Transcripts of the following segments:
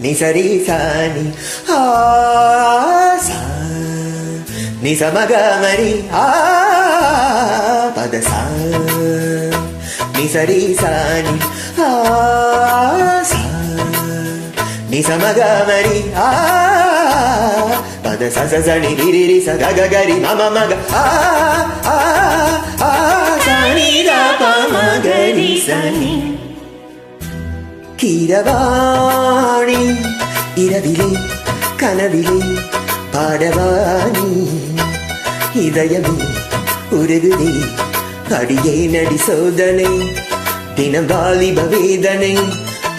ni sa ri sa ni sa ni sa ma ga ma ri pa da sa ni sa ri sa ni sa ni sa ma ga ma ri pa da sa sa sa ni ri ri sa ga ga ga ri ma ma ma ga sa ni da pa ma ga ri sa ni Keeravani இரவிலே கனவிலே பாடவாணி இதயமே உருகுதே அடியே நடி சோதனை தினம் வாலிப வேதனை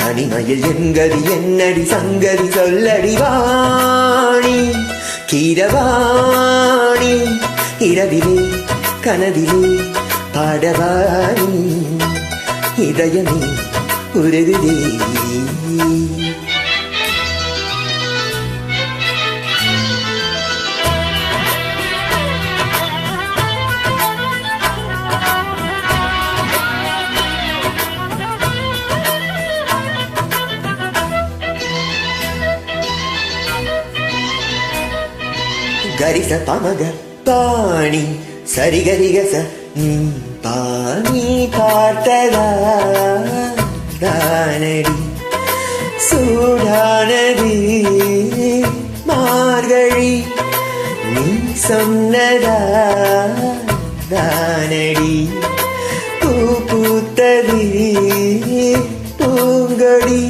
தனிமையில் என்கதி என்னடி சங்கதி சொல்லடி வாணி கீரவாணி இரவிலே கனவிலே பாடவாணி இதயமே உருகுதே கரிச பமக பாணி சரிகரிகச பாணி பார்த்ததா தானடி சூடானது மார்கழி நீ சொன்னதா தானடி பூ பூத்தது பூங்கொடி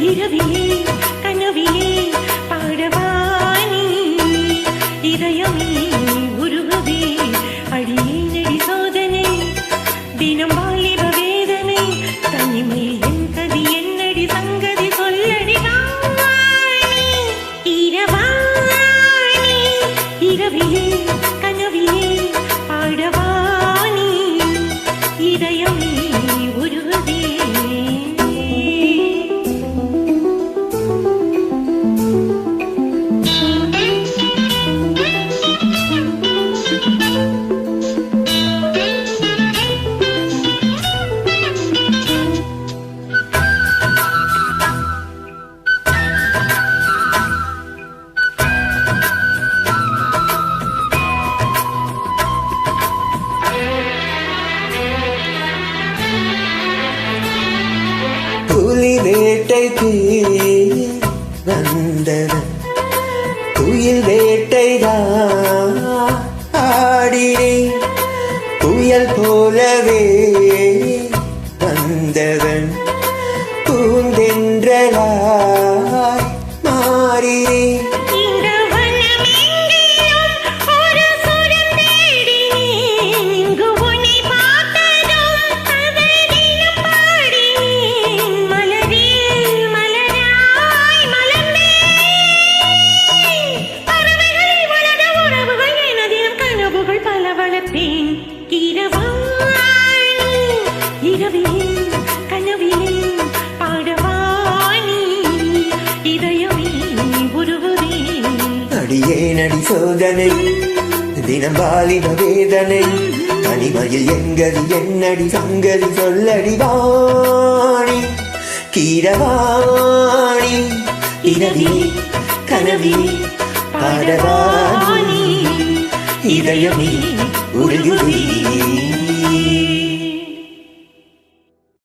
இரவிலே கனவிலே பாடவானி இதயமே உருகுதே அடியே நடி சோதனை தினம் வாலிப வேதனை தனிமையில் என் கதி என்னடி சங்கதி சொல்லடி வாணி இரவாணி இரவிலே கனவிலே பாடவானி இதயமே உருகுதே புலி வேட்டைக்கு வந்தவன் குயில் வேட்டைதான் ஆடினேன் புயல் போலவே வந்தவன் பூந்தென்றலாய் மாறினேன் இரவிலே கனவிலே பாடவானி இதயமே உருகுதே அடியே நடி சோதனை தினம் வாலிப வேதனை தனிமையில் எங்கதி என்னடி சங்கதி சொல்லடி வாணி கீரவாணி இரவிலே கனவிலே பாடவானி இதயமே உருகுதே